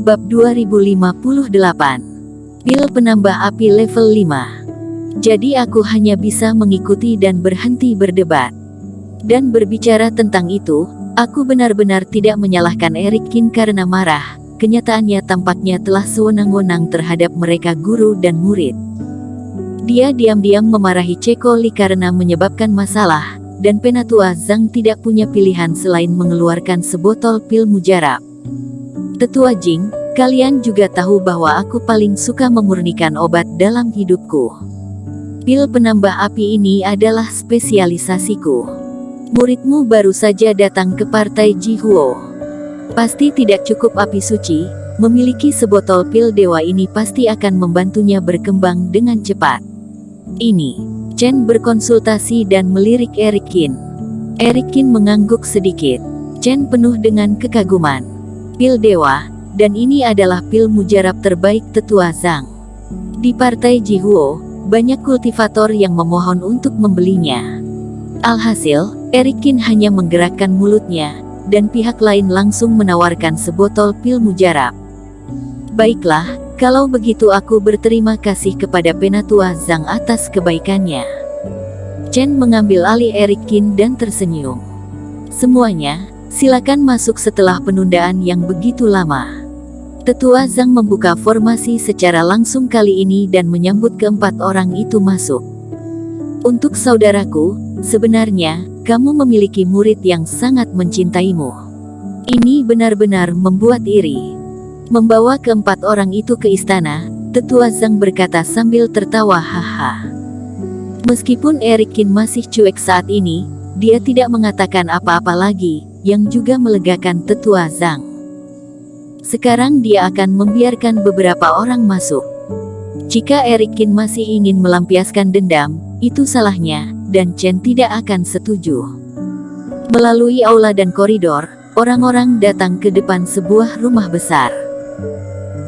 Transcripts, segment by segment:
Bab 2058. Pil penambah api level 5. Jadi aku hanya bisa mengikuti dan berhenti berdebat. Dan berbicara tentang itu, aku benar-benar tidak menyalahkan Erikkin karena marah. Kenyataannya tampaknya telah sewenang-wenang terhadap mereka guru dan murid. Dia diam-diam memarahi Ceko Li karena menyebabkan masalah, dan Penatua Zhang tidak punya pilihan selain mengeluarkan sebotol pil mujarab. Tetua Jing, kalian juga tahu bahwa aku paling suka memurnikan obat dalam hidupku. Pil penambah api ini adalah spesialisasiku. Muridmu baru saja datang ke partai Jihuo. Pasti tidak cukup api suci, memiliki sebotol pil dewa ini pasti akan membantunya berkembang dengan cepat. Ini, Chen berkonsultasi dan melirik Erikkin. Erikkin mengangguk sedikit. Chen penuh dengan kekaguman. Pil dewa, dan ini adalah pil mujarab terbaik Tetua Zhang. Di partai Jihuo, banyak kultivator yang memohon untuk membelinya. Alhasil, Erikkin hanya menggerakkan mulutnya, dan pihak lain langsung menawarkan sebotol pil mujarab. Baiklah, kalau begitu aku berterima kasih kepada Penatua Zhang atas kebaikannya. Chen mengambil alih Erikkin dan tersenyum. Semuanya, silakan masuk setelah penundaan yang begitu lama. Tetua Zhang membuka formasi secara langsung kali ini dan menyambut keempat orang itu masuk. Untuk saudaraku, sebenarnya, kamu memiliki murid yang sangat mencintaimu. Ini benar-benar membuat iri. Membawa keempat orang itu ke istana, Tetua Zhang berkata sambil tertawa haha. Meskipun Erikkin masih cuek saat ini, dia tidak mengatakan apa-apa lagi, yang juga melegakan Tetua Zhang. Sekarang dia akan membiarkan beberapa orang masuk. Jika Erikkin masih ingin melampiaskan dendam, itu salahnya, dan Chen tidak akan setuju. Melalui aula dan koridor, orang-orang datang ke depan sebuah rumah besar.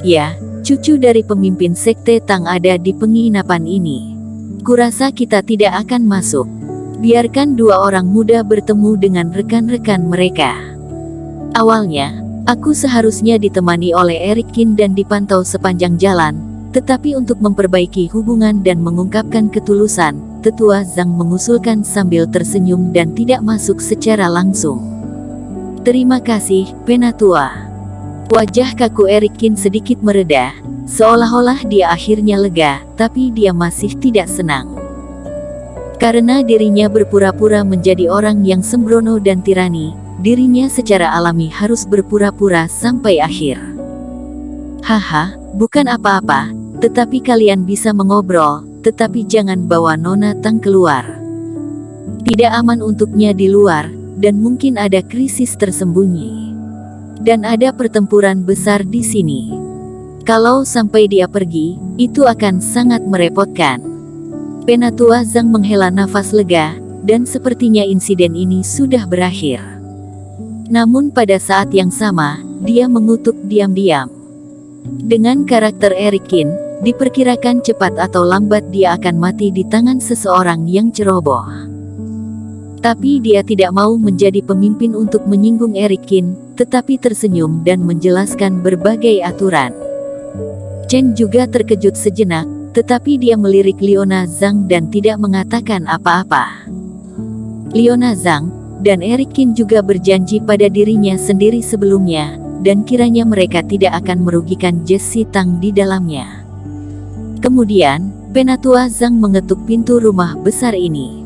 Ya, cucu dari pemimpin sekte Tang ada di penginapan ini. Kurasa kita tidak akan masuk. Biarkan dua orang muda bertemu dengan rekan-rekan mereka. Awalnya, aku seharusnya ditemani oleh Erikkin dan dipantau sepanjang jalan, tetapi untuk memperbaiki hubungan dan mengungkapkan ketulusan, Tetua Zhang mengusulkan sambil tersenyum dan tidak masuk secara langsung. Terima kasih, Penatua. Wajah kaku Erikkin sedikit mereda, seolah-olah dia akhirnya lega, tapi dia masih tidak senang. Karena dirinya berpura-pura menjadi orang yang sembrono dan tirani, dirinya secara alami harus berpura-pura sampai akhir. Haha, bukan apa-apa, tetapi kalian bisa mengobrol, tetapi jangan bawa Nona Tang keluar. Tidak aman untuknya di luar, dan mungkin ada krisis tersembunyi. Dan ada pertempuran besar di sini. Kalau sampai dia pergi, itu akan sangat merepotkan. Penatua Zhang menghela nafas lega, dan sepertinya insiden ini sudah berakhir. Namun pada saat yang sama, dia mengutuk diam-diam. Dengan karakter Erikkin, diperkirakan cepat atau lambat dia akan mati di tangan seseorang yang ceroboh. Tapi dia tidak mau menjadi pemimpin untuk menyinggung Erikkin, tetapi tersenyum dan menjelaskan berbagai aturan. Chen juga terkejut sejenak, tetapi dia melirik Liona Zhang dan tidak mengatakan apa-apa. Liona Zhang dan Erikkin juga berjanji pada dirinya sendiri sebelumnya, dan kiranya mereka tidak akan merugikan Jesse Tang di dalamnya. Kemudian, Penatua Zhang mengetuk pintu rumah besar ini.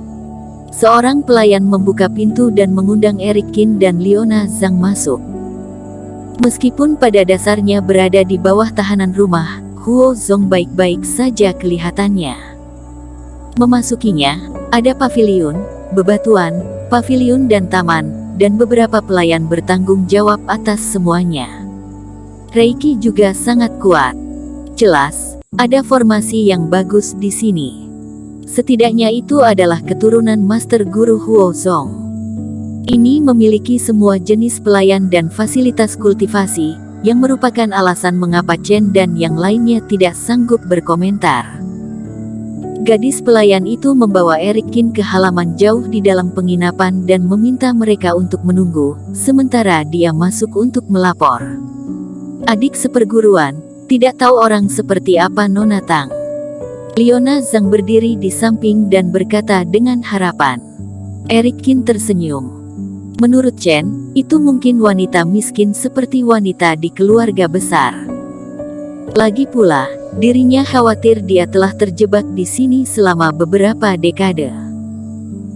Seorang pelayan membuka pintu dan mengundang Erikkin dan Liona Zhang masuk. Meskipun pada dasarnya berada di bawah tahanan rumah, Huo Zong baik-baik saja kelihatannya. Memasukinya, ada paviliun, bebatuan, paviliun dan taman, dan beberapa pelayan bertanggung jawab atas semuanya. Reiki juga sangat kuat. Jelas, ada formasi yang bagus di sini. Setidaknya itu adalah keturunan Master Guru Huo Zong. Ini memiliki semua jenis pelayan dan fasilitas kultivasi, yang merupakan alasan mengapa Chen dan yang lainnya tidak sanggup berkomentar. Gadis pelayan itu membawa Erikkin ke halaman jauh di dalam penginapan dan meminta mereka untuk menunggu, sementara dia masuk untuk melapor. Adik seperguruan, tidak tahu orang seperti apa Nona Tang. Leona Zhang berdiri di samping dan berkata dengan harapan. Eric Qin tersenyum. Menurut Chen, itu mungkin wanita miskin seperti wanita di keluarga besar. Lagi pula, dirinya khawatir dia telah terjebak di sini selama beberapa dekade.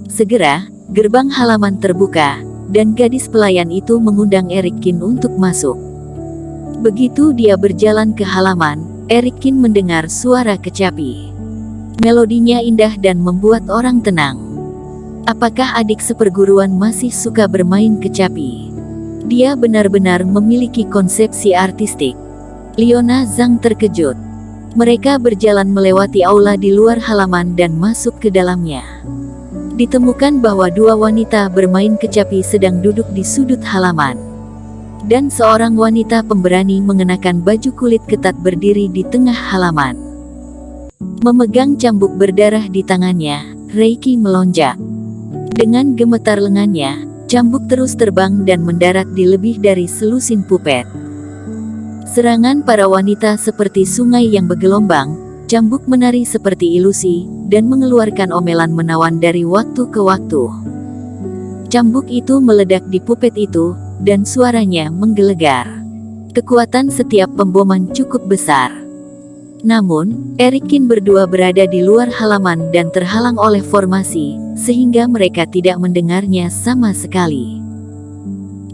Segera, gerbang halaman terbuka, dan gadis pelayan itu mengundang Eric Qin untuk masuk. Begitu dia berjalan ke halaman, Eric Qin mendengar suara kecapi. Melodinya indah dan membuat orang tenang. Apakah adik seperguruan masih suka bermain kecapi? Dia benar-benar memiliki konsepsi artistik. Leona Zhang terkejut. Mereka berjalan melewati aula di luar halaman dan masuk ke dalamnya. Ditemukan bahwa dua wanita bermain kecapi sedang duduk di sudut halaman. Dan seorang wanita pemberani mengenakan baju kulit ketat berdiri di tengah halaman. Memegang cambuk berdarah di tangannya, Reiki melonjak. Dengan gemetar lengannya, cambuk terus terbang dan mendarat di lebih dari selusin pupet. Serangan para wanita seperti sungai yang bergelombang, cambuk menari seperti ilusi, dan mengeluarkan omelan menawan dari waktu ke waktu. Cambuk itu meledak di pupet itu, dan suaranya menggelegar. Kekuatan setiap pemboman cukup besar. Namun, Eric Qin berdua berada di luar halaman dan terhalang oleh formasi, sehingga mereka tidak mendengarnya sama sekali.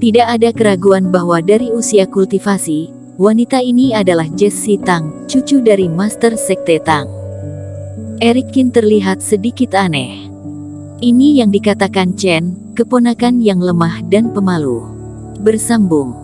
Tidak ada keraguan bahwa dari usia kultivasi, wanita ini adalah Jessie Tang, cucu dari Master Sekte Tang. Eric Qin terlihat sedikit aneh. Ini yang dikatakan Chen, keponakan yang lemah dan pemalu. Bersambung.